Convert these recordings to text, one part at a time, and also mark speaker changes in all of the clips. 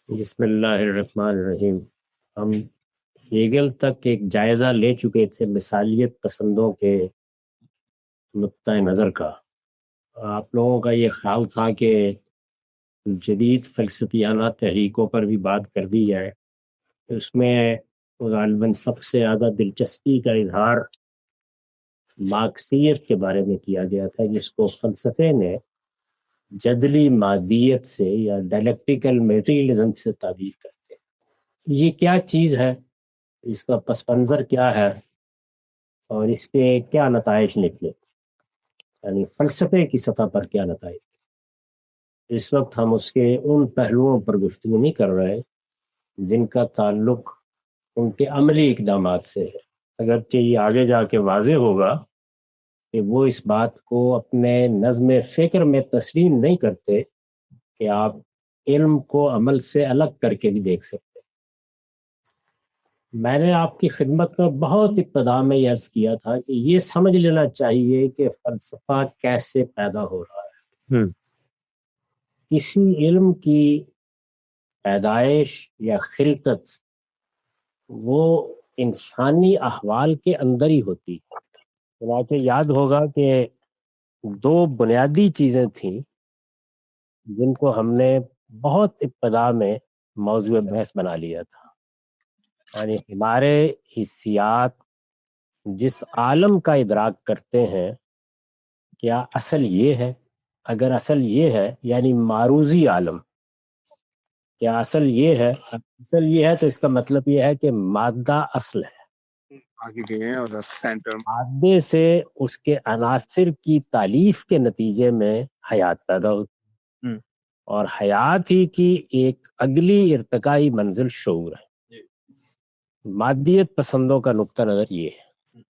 Speaker 1: بسم اللہ الرحمن الرحیم۔ ہم ہیگل تک ایک جائزہ لے چکے تھے مثالیت پسندوں کے نقطۂ نظر کا۔ آپ لوگوں کا یہ خیال تھا کہ جدید فلسفیانہ تحریکوں پر بھی بات کر دی جائے۔ اس میں غالباً سب سے زیادہ دلچسپی کا اظہار مارکسیت کے بارے میں کیا گیا تھا، جس کو فلسفے نے جدلی مادیت سے یا ڈائلیکٹیکل میٹیریلزم سے تعبیر کرتے ہیں۔ یہ کیا چیز ہے، اس کا پس منظر کیا ہے، اور اس کے کیا نتائج نکلے، یعنی فلسفے کی سطح پر کیا نتائج۔ اس وقت ہم اس کے ان پہلوؤں پر گفتگو نہیں کر رہے جن کا تعلق ان کے عملی اقدامات سے ہے، اگرچہ یہ آگے جا کے واضح ہوگا کہ وہ اس بات کو اپنے نظم فکر میں تسلیم نہیں کرتے کہ آپ علم کو عمل سے الگ کر کے بھی دیکھ سکتے۔ میں نے آپ کی خدمت میں بہت ابتدا میں یہ عرض کیا تھا کہ یہ سمجھ لینا چاہیے کہ فلسفہ کیسے پیدا ہو رہا ہے۔ کسی علم کی پیدائش یا خلقت وہ انسانی احوال کے اندر ہی ہوتی ہے۔ چنانچہ یاد ہوگا کہ دو بنیادی چیزیں تھیں جن کو ہم نے بہت ابتدا میں موضوع بحث بنا لیا تھا، یعنی ہمارے حسیات جس عالم کا ادراک کرتے ہیں، کیا اصل یہ ہے؟ اگر اصل یہ ہے یعنی معروضی عالم، کیا اصل یہ ہے؟ اصل یہ ہے تو اس کا مطلب یہ ہے کہ مادہ اصل ہے، مادے سے اس کے عناصر کی تالیف کے نتیجے میں حیات پیدا ہوتی، اور حیات ہی کی ایک اگلی ارتقائی منزل شعور ہے۔ مادیت پسندوں کا نقطہ نظر یہ ہے۔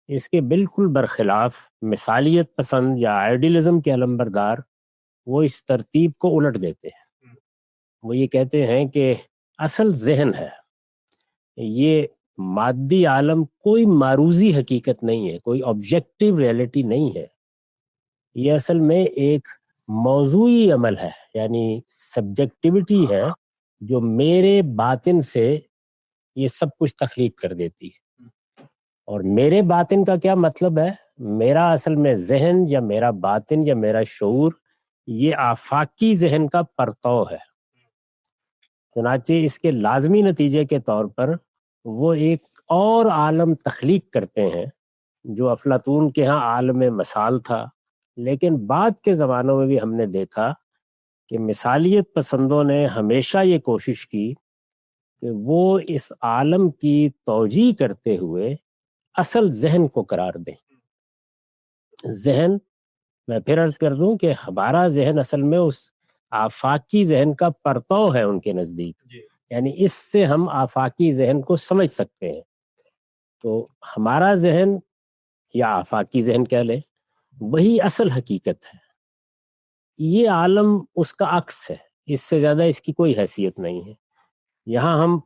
Speaker 1: اس کے بالکل برخلاف مثالیت پسند یا آئیڈیلزم کے علمبردار وہ اس ترتیب کو الٹ دیتے ہیں۔ وہ یہ کہتے ہیں کہ اصل ذہن ہے، یہ مادی عالم کوئی معروضی حقیقت نہیں ہے، کوئی آبجیکٹیو ریئلٹی نہیں ہے، یہ اصل میں ایک موضوعی عمل ہے، یعنی سبجیکٹیوٹی ہے جو میرے باطن سے یہ سب کچھ تخلیق کر دیتی ہے۔ اور میرے باطن کا کیا مطلب ہے؟ میرا اصل میں ذہن یا میرا باطن یا میرا شعور یہ آفاقی ذہن کا پرتو ہے۔ چنانچہ اس کے لازمی نتیجے کے طور پر وہ ایک اور عالم تخلیق کرتے ہیں جو افلاطون کے ہاں عالم مثال تھا، لیکن بعد کے زمانوں میں بھی ہم نے دیکھا کہ مثالیت پسندوں نے ہمیشہ یہ کوشش کی کہ وہ اس عالم کی توجیہ کرتے ہوئے اصل ذہن کو قرار دیں۔ ذہن، میں پھر عرض کر دوں کہ ہمارا ذہن اصل میں اس آفاقی ذہن کا پرتو ہے ان کے نزدیک، یعنی اس سے ہم آفاقی ذہن کو سمجھ سکتے ہیں۔ تو ہمارا ذہن یا آفاقی ذہن کہہ لیں، وہی اصل حقیقت ہے، یہ عالم اس کا عکس ہے، اس سے زیادہ اس کی کوئی حیثیت نہیں ہے۔ یہاں ہم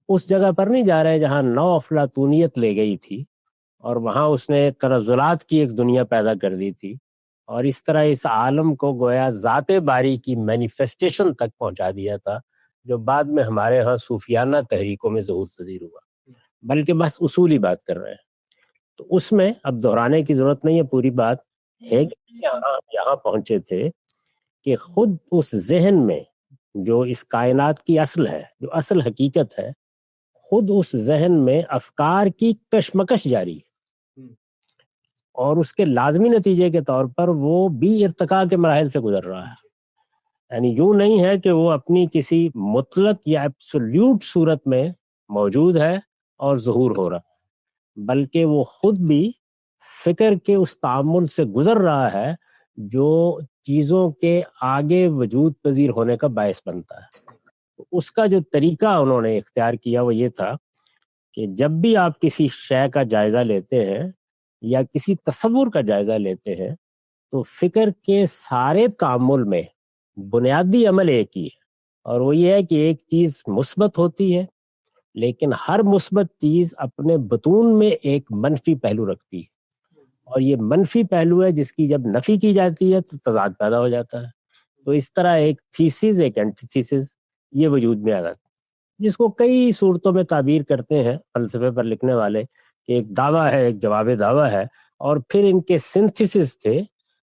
Speaker 1: اس جگہ پر نہیں جا رہے جہاں نو افلاطونیت لے گئی تھی اور وہاں اس نے تنزلات کی ایک دنیا پیدا کر دی تھی، اور اس طرح اس عالم کو گویا ذات باری کی مینیفیسٹیشن تک پہنچا دیا تھا، جو بعد میں ہمارے ہاں صوفیانہ تحریکوں میں ظہور پذیر ہوا، بلکہ بس اصولی بات کر رہے ہیں۔ تو اس میں اب دہرانے کی ضرورت نہیں ہے، پوری بات ہے کہ یہاں پہنچے تھے کہ خود اس ذہن میں جو اس کائنات کی اصل ہے، جو اصل حقیقت ہے، خود اس ذہن میں افکار کی کشمکش جاری ہے، اور اس کے لازمی نتیجے کے طور پر وہ بھی ارتقاء کے مراحل سے گزر رہا ہے۔ یعنی یوں نہیں ہے کہ وہ اپنی کسی مطلق یا ایبسولیوٹ صورت میں موجود ہے اور ظہور ہو رہا ہے، بلکہ وہ خود بھی فکر کے اس تعامل سے گزر رہا ہے جو چیزوں کے آگے وجود پذیر ہونے کا باعث بنتا ہے۔ اس کا جو طریقہ انہوں نے اختیار کیا وہ یہ تھا کہ جب بھی آپ کسی شے کا جائزہ لیتے ہیں یا کسی تصور کا جائزہ لیتے ہیں تو فکر کے سارے تعامل میں بنیادی عمل ایک ہی ہے، اور وہ یہ ہے کہ ایک چیز مثبت ہوتی ہے، لیکن ہر مثبت چیز اپنے بطون میں ایک منفی پہلو رکھتی ہے، اور یہ منفی پہلو ہے جس کی جب نفی کی جاتی ہے تو تضاد پیدا ہو جاتا ہے۔ تو اس طرح ایک تھیسس ایک اینٹی تھیسس، یہ وجود میں آ جاتی ہے، جس کو کئی صورتوں میں تعبیر کرتے ہیں فلسفے پر لکھنے والے کہ ایک دعویٰ ہے، ایک جواب دعویٰ ہے، اور پھر ان کے سنتھسس سے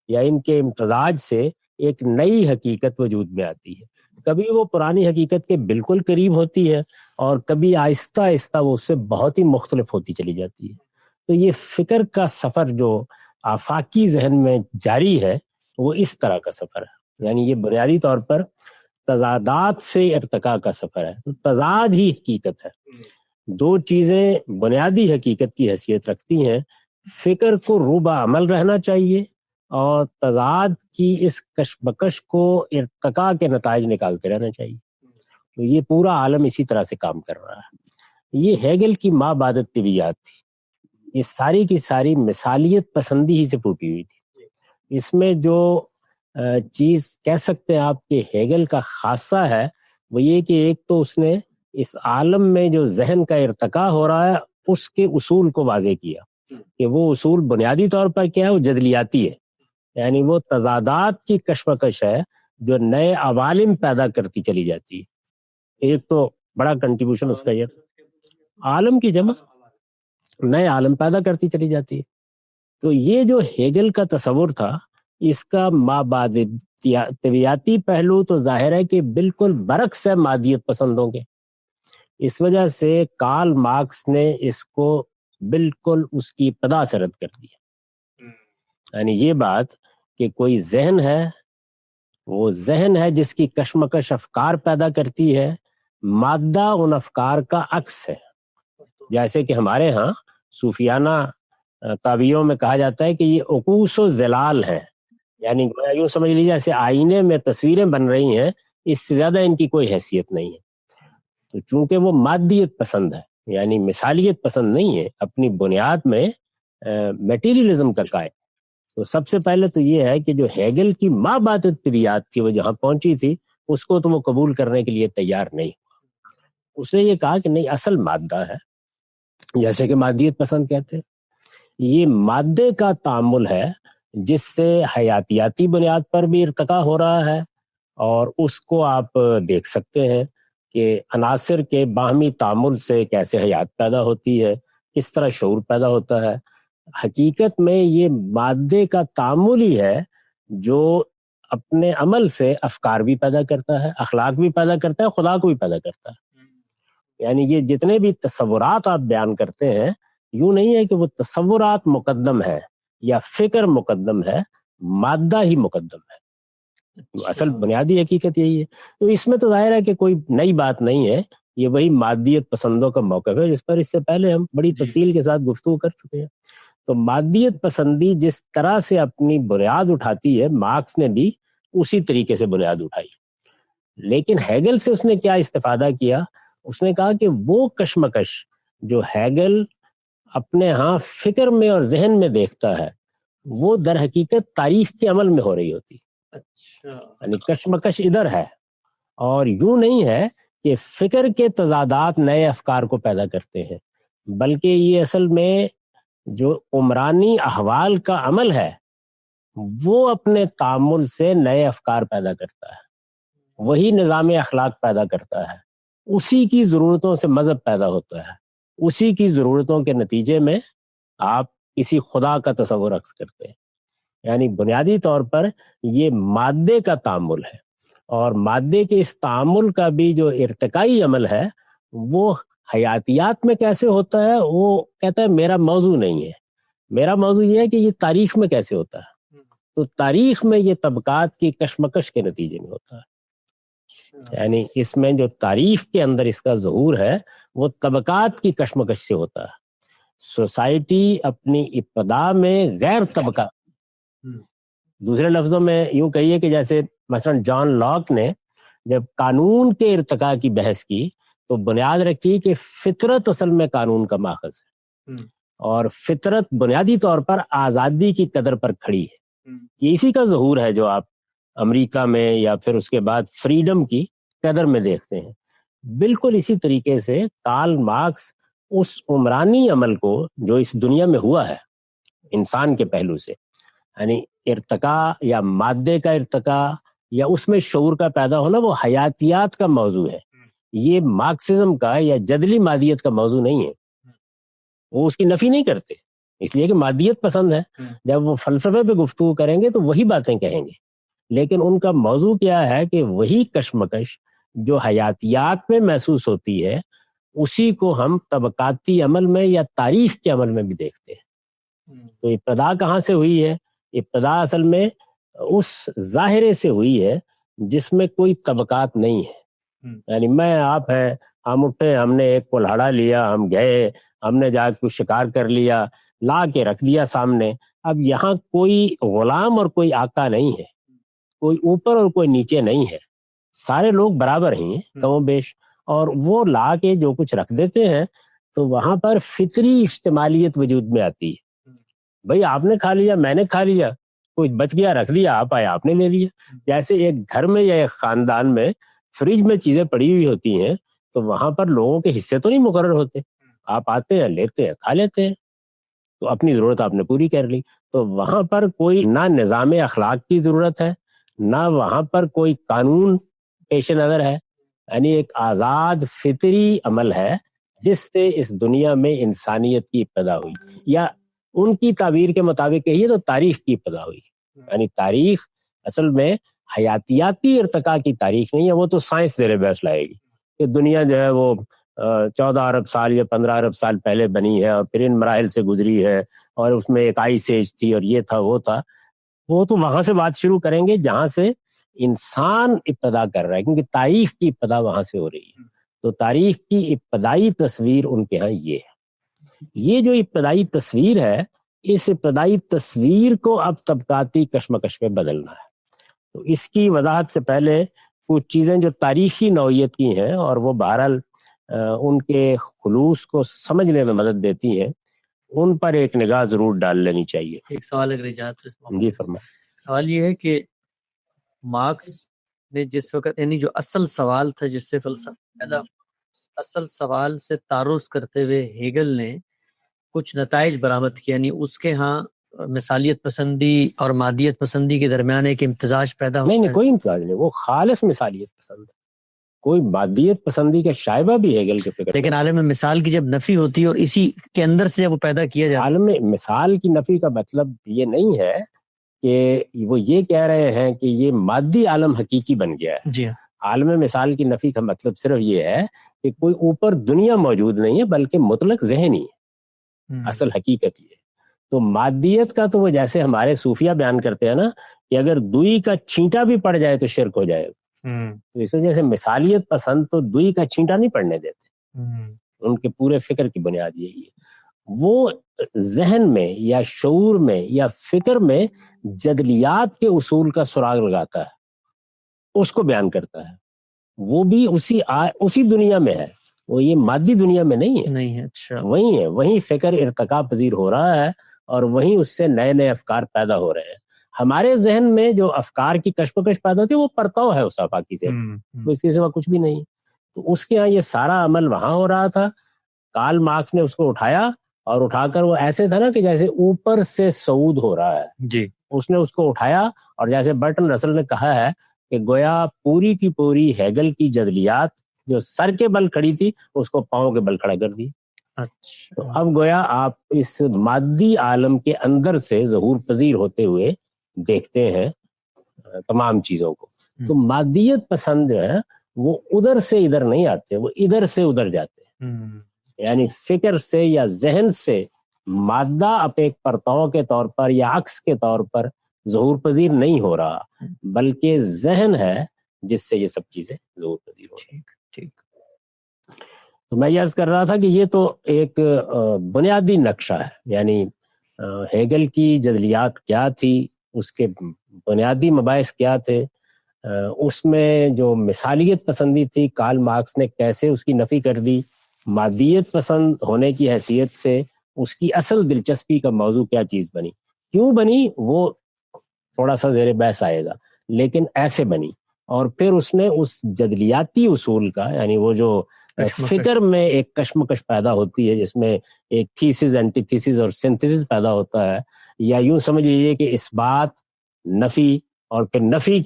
Speaker 1: یا ان کے امتزاج سے ایک نئی حقیقت وجود میں آتی ہے۔ کبھی وہ پرانی حقیقت کے بالکل قریب ہوتی ہے اور کبھی آہستہ آہستہ وہ اس سے بہت ہی مختلف ہوتی چلی جاتی ہے۔ تو یہ فکر کا سفر جو آفاقی ذہن میں جاری ہے وہ اس طرح کا سفر ہے، یعنی یہ بنیادی طور پر تضادات سے ارتقاء کا سفر ہے۔ تو تضاد ہی حقیقت ہے، دو چیزیں بنیادی حقیقت کی حیثیت رکھتی ہیں، فکر کو روبہ عمل رہنا چاہیے اور تضاد کی اس کشمکش کو ارتقاء کے نتائج نکالتے رہنا چاہیے۔ تو یہ پورا عالم اسی طرح سے کام کر رہا ہے۔ یہ ہیگل کی ماں بعد طبیعیات تھی، یہ ساری کی ساری مثالیت پسندی ہی سے پھوٹی ہوئی تھی۔ اس میں جو چیز کہہ سکتے ہیں آپ کے ہیگل کا خاصہ ہے وہ یہ کہ ایک تو اس نے اس عالم میں جو ذہن کا ارتقاء ہو رہا ہے اس کے اصول کو واضح کیا کہ وہ اصول بنیادی طور پر کیا ہے، وہ جدلیاتی ہے، یعنی وہ تضادات کی کشمکش ہے جو نئے عوالم پیدا کرتی چلی جاتی ہے۔ ایک تو بڑا کنٹریبیوشن اس کا یہ عالم کی جمع نئے عالم پیدا کرتی چلی جاتی ہے۔ تو یہ جو ہیگل کا تصور تھا اس کا مابعد طبیعیاتی پہلو تو ظاہر ہے کہ بالکل برعکس ہے مادیت پسندوں کے۔ اس وجہ سے کارل مارکس نے اس کو بالکل اس کی ابتدا سے رد کر دیا، یعنی یہ بات کہ کوئی ذہن ہے، وہ ذہن ہے جس کی کشمکش افکار پیدا کرتی ہے، مادہ ان افکار کا عکس ہے۔ جیسے کہ ہمارے ہاں صوفیانہ تعبیروں میں کہا جاتا ہے کہ یہ عکوس و زلال ہے، یعنی یوں سمجھ لیجیے جیسے آئینے میں تصویریں بن رہی ہیں، اس سے زیادہ ان کی کوئی حیثیت نہیں ہے۔ تو چونکہ وہ مادیت پسند ہے، یعنی مثالیت پسند نہیں ہے، اپنی بنیاد میں میٹیریلزم کا قائل، تو سب سے پہلے تو یہ ہے کہ جو ہیگل کی ماں بعد طبیعیات تھی وہ جہاں پہنچی تھی اس کو تو وہ قبول کرنے کے لیے تیار نہیں ہوا۔ اس نے یہ کہا کہ نہیں، اصل مادہ ہے، جیسے کہ مادیت پسند کہتے ہیں، یہ مادے کا تعامل ہے جس سے حیاتیاتی بنیاد پر بھی ارتقاء ہو رہا ہے، اور اس کو آپ دیکھ سکتے ہیں کہ عناصر کے باہمی تعامل سے کیسے حیات پیدا ہوتی ہے، کس طرح شعور پیدا ہوتا ہے۔ حقیقت میں یہ مادے کا تعامل ہی ہے جو اپنے عمل سے افکار بھی پیدا کرتا ہے، اخلاق بھی پیدا کرتا ہے، خدا کو بھی پیدا کرتا ہے۔ یعنی یہ جتنے بھی تصورات آپ بیان کرتے ہیں، یوں نہیں ہے کہ وہ تصورات مقدم ہے یا فکر مقدم ہے، مادہ ہی مقدم ہے۔ اصل بنیادی حقیقت یہی ہے۔ تو اس میں تو ظاہر ہے کہ کوئی نئی بات نہیں ہے، یہ وہی مادیت پسندوں کا موقف ہے جس پر اس سے پہلے ہم بڑی تفصیل کے ساتھ گفتگو کر چکے ہیں۔ تو مادیت پسندی جس طرح سے اپنی بنیاد اٹھاتی ہے، مارکس نے بھی اسی طریقے سے بنیاد اٹھائی، لیکن ہیگل سے اس نے کیا استفادہ کیا؟ اس نے کہا کہ وہ کشمکش جو ہیگل اپنے ہاں فکر میں اور ذہن میں دیکھتا ہے وہ در حقیقت تاریخ کے عمل میں ہو رہی ہوتی، یعنی کشمکش ادھر ہے، اور یوں نہیں ہے کہ فکر کے تضادات نئے افکار کو پیدا کرتے ہیں، بلکہ یہ اصل میں جو عمرانی احوال کا عمل ہے وہ اپنے تعامل سے نئے افکار پیدا کرتا ہے، وہی نظام اخلاق پیدا کرتا ہے، اسی کی ضرورتوں سے مذہب پیدا ہوتا ہے، اسی کی ضرورتوں کے نتیجے میں آپ کسی خدا کا تصور عکس کرتے ہیں۔ یعنی بنیادی طور پر یہ مادے کا تعامل ہے، اور مادے کے اس تعامل کا بھی جو ارتقائی عمل ہے وہ حیاتیات میں کیسے ہوتا ہے، وہ کہتا ہے میرا موضوع نہیں ہے، میرا موضوع یہ ہے کہ یہ تاریخ میں کیسے ہوتا ہے۔ تو تاریخ میں یہ طبقات کی کشمکش کے نتیجے میں ہوتا ہے، یعنی اس میں جو تاریخ کے اندر اس کا ظہور ہے وہ طبقات کی کشمکش سے ہوتا ہے۔ سوسائٹی اپنی ابتدا میں غیر طبقہ، دوسرے لفظوں میں یوں کہیے کہ جیسے مثلا جان لاک نے جب قانون کے ارتقاء کی بحث کی تو بنیاد رکھی کہ فطرت اصل میں قانون کا ماخذ ہے، اور فطرت بنیادی طور پر آزادی کی قدر پر کھڑی ہے۔ یہ اسی کا ظہور ہے جو آپ امریکہ میں یا پھر اس کے بعد فریڈم کی قدر میں دیکھتے ہیں۔ بالکل اسی طریقے سے کارل مارکس اس عمرانی عمل کو جو اس دنیا میں ہوا ہے انسان کے پہلو سے، یعنی ارتقاء یا مادے کا ارتقاء یا اس میں شعور کا پیدا ہونا وہ حیاتیات کا موضوع ہے، یہ مارکسزم کا یا جدلی مادیت کا موضوع نہیں ہے. وہ اس کی نفی نہیں کرتے اس لیے کہ مادیت پسند ہے. جب وہ فلسفے پہ گفتگو کریں گے تو وہی باتیں کہیں گے، لیکن ان کا موضوع کیا ہے کہ وہی کشمکش جو حیاتیات میں محسوس ہوتی ہے اسی کو ہم طبقاتی عمل میں یا تاریخ کے عمل میں بھی دیکھتے ہیں. تو ابتدا کہاں سے ہوئی ہے؟ ابتدا اصل میں اس ظاہرے سے ہوئی ہے جس میں کوئی طبقات نہیں ہے. یعنی میں آپ ہیں، ہم اٹھے، ہم نے ایک کلہاڑا لیا، ہم گئے، ہم نے جا کے شکار کر لیا، لا کے رکھ دیا سامنے. اب یہاں کوئی غلام اور کوئی آقا نہیں ہے، کوئی اوپر اور کوئی نیچے نہیں ہے، سارے لوگ برابر ہیں کم و بیش. اور وہ لا کے جو کچھ رکھ دیتے ہیں تو وہاں پر فطری اشتمالیت وجود میں آتی ہے. بھئی آپ نے کھا لیا، میں نے کھا لیا، کوئی بچ گیا رکھ دیا، آپ آئے آپ نے لے لیا. جیسے ایک گھر میں یا ایک خاندان میں فریج میں چیزیں پڑی ہوئی ہوتی ہیں تو وہاں پر لوگوں کے حصے تو نہیں مقرر ہوتے، آپ آتے ہیں، لیتے ہیں، کھا لیتے ہیں، تو اپنی ضرورت آپ نے پوری کر لی. تو وہاں پر کوئی نہ نظام اخلاق کی ضرورت ہے، نہ وہاں پر کوئی قانون پیش نظر ہے. یعنی ایک آزاد فطری عمل ہے جس سے اس دنیا میں انسانیت کی ابتدا ہوئی، یا ان کی تعبیر کے مطابق کہیے تو تاریخ کی ابتدا ہوئی. یعنی تاریخ اصل میں حیاتیاتی ارتقاء کی تاریخ نہیں ہے، وہ تو سائنس زیر بحث لائے گی کہ دنیا جو ہے وہ 14 ارب سال یا 15 ارب سال پہلے بنی ہے اور پھر ان مراحل سے گزری ہے اور اس میں ایک آئس ایج تھی اور یہ تھا وہ تھا. وہ تو وہاں سے بات شروع کریں گے جہاں سے انسان ابتدا کر رہا ہے، کیونکہ تاریخ کی ابتدا وہاں سے ہو رہی ہے. تو تاریخ کی ابتدائی تصویر ان کے ہاں یہ ہے. یہ جو ابتدائی تصویر ہے، اس ابتدائی تصویر کو اب طبقاتی کشمکش میں بدلنا ہے. تو اس کی وضاحت سے پہلے کچھ چیزیں جو تاریخی نوعیت کی ہیں اور وہ بہرحال ان کے خلوص کو سمجھنے میں مدد دیتی ہیں، ان پر ایک نگاہ ضرور ڈال لینی چاہیے.
Speaker 2: ایک سوال اگر اجازت ہے.
Speaker 1: جی فرمائیں.
Speaker 2: سوال یہ ہے کہ مارکس نے جس وقت، یعنی جو اصل سوال تھا جس سے فلسفہ پیدا، اصل سوال سے تعرض کرتے ہوئے ہیگل نے کچھ نتائج برآمد کیے. یعنی اس کے ہاں مثالیت پسندی اور مادیت پسندی کے درمیان ایک امتزاج پیدا ہوتا ہے.
Speaker 1: نہیں، کوئی امتزاج نہیں، وہ خالص مثالیت پسند ہے، کوئی مادیت پسندی کا شائبہ بھی ہیگل کے فکر.
Speaker 2: لیکن عالم مثال کی جب نفی ہوتی ہے اور اسی کے اندر سے وہ پیدا کیا جاتا ہے.
Speaker 1: عالم مثال کی نفی کا مطلب یہ نہیں ہے کہ وہ یہ کہہ رہے ہیں کہ یہ مادی عالم حقیقی بن گیا ہے.
Speaker 2: جی.
Speaker 1: عالم مثال کی نفی کا مطلب صرف یہ ہے کہ کوئی اوپر دنیا موجود نہیں ہے بلکہ مطلق ذہنی ہے، اصل حقیقت یہ ہے. تو مادیت کا تو وہ جیسے ہمارے صوفیہ بیان کرتے ہیں نا کہ اگر دوئی کا چھینٹا بھی پڑ جائے تو شرک ہو جائے. تو اس وجہ سے مثالیت پسند تو دوئی کا چھینٹا نہیں پڑنے دیتے. ان کے پورے فکر کی بنیاد یہی ہے. وہ ذہن میں یا شعور میں یا فکر میں جدلیات کے اصول کا سراغ لگاتا ہے، اس کو بیان کرتا ہے. وہ بھی اسی دنیا میں ہے، وہ یہ مادی دنیا میں نہیں ہے.
Speaker 2: اچھا.
Speaker 1: وہیں ہے، وہیں فکر ارتقاء پذیر ہو رہا ہے اور وہیں اس سے نئے نئے افکار پیدا ہو رہے ہیں. ہمارے ذہن میں جو افکار کی کشمکش پیدا ہوتی ہے وہ پرتو ہے اس آفاقی سے، تو اس کے سوا کچھ بھی نہیں. تو اس کے ہاں یہ سارا عمل وہاں ہو رہا تھا. کارل مارکس نے اس کو اٹھایا اور اٹھا کر وہ ایسے تھا نا کہ جیسے اوپر سے صعود ہو رہا ہے.
Speaker 2: جی.
Speaker 1: اس نے اس کو اٹھایا اور جیسے برٹن رسل نے کہا ہے کہ گویا پوری کی پوری ہیگل کی جدلیات جو سر کے بل کھڑی تھی اس کو پاؤں کے بل کھڑا کر دی.
Speaker 2: اچھا.
Speaker 1: تو اب گویا آپ اس مادی عالم کے اندر سے ظہور پذیر ہوتے ہوئے دیکھتے ہیں تمام چیزوں کو. تو مادیت پسند جو ہے وہ ادھر سے ادھر نہیں آتے، وہ ادھر سے ادھر جاتے ہیں. یعنی فکر سے یا ذہن سے مادہ اب ایک پرتو کے طور پر یا عکس کے طور پر ظہور پذیر نہیں ہو رہا، بلکہ ذہن ہے جس سے یہ سب چیزیں ظہور پذیر ہو رہی.
Speaker 2: ٹھیک.
Speaker 1: تو میں یہ عرض کر رہا تھا کہ یہ تو ایک بنیادی نقشہ ہے. یعنی ہیگل کی جدلیات کیا تھی، اس کے بنیادی مباحث کیا تھے، اس میں جو مثالیت پسندی تھی کارل مارکس نے کیسے اس کی نفی کر دی، مادیت پسند ہونے کی حیثیت سے اس کی اصل دلچسپی کا موضوع کیا چیز بنی، کیوں بنی وہ تھوڑا سا زیر بحث آئے گا، لیکن ایسے بنی. اور پھر اس نے اس جدلیاتی اصول کا، یعنی وہ جو فکر میں ایک کشمکش پیدا ہوتی ہے جس میں ایک تھیسس، اینٹی تھیسس اور سنتھیسس پیدا ہوتا ہے، یا یوں سمجھ لیجیے کہ اثبات، نفی اور پھر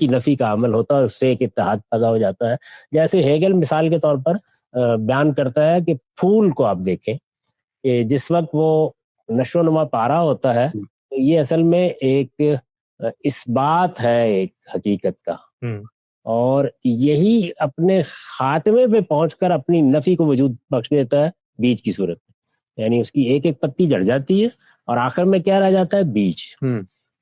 Speaker 1: نفی کا عمل ہوتا ہے، اس سے ایک اتحاد پیدا ہو جاتا ہے. جیسے ہیگل مثال کے طور پر بیان کرتا ہے کہ پھول کو آپ دیکھیں کہ جس وقت وہ نشو و نما پا رہا ہوتا ہے تو یہ اصل میں ایک اثبات ہے ایک حقیقت کا، اور یہی اپنے خاتمے پہ پہنچ کر اپنی نفی کو وجود بخش دیتا ہے بیج کی صورت میں. یعنی اس کی ایک ایک پتی جڑ جاتی ہے اور آخر میں کیا رہ جاتا ہے؟ بیج.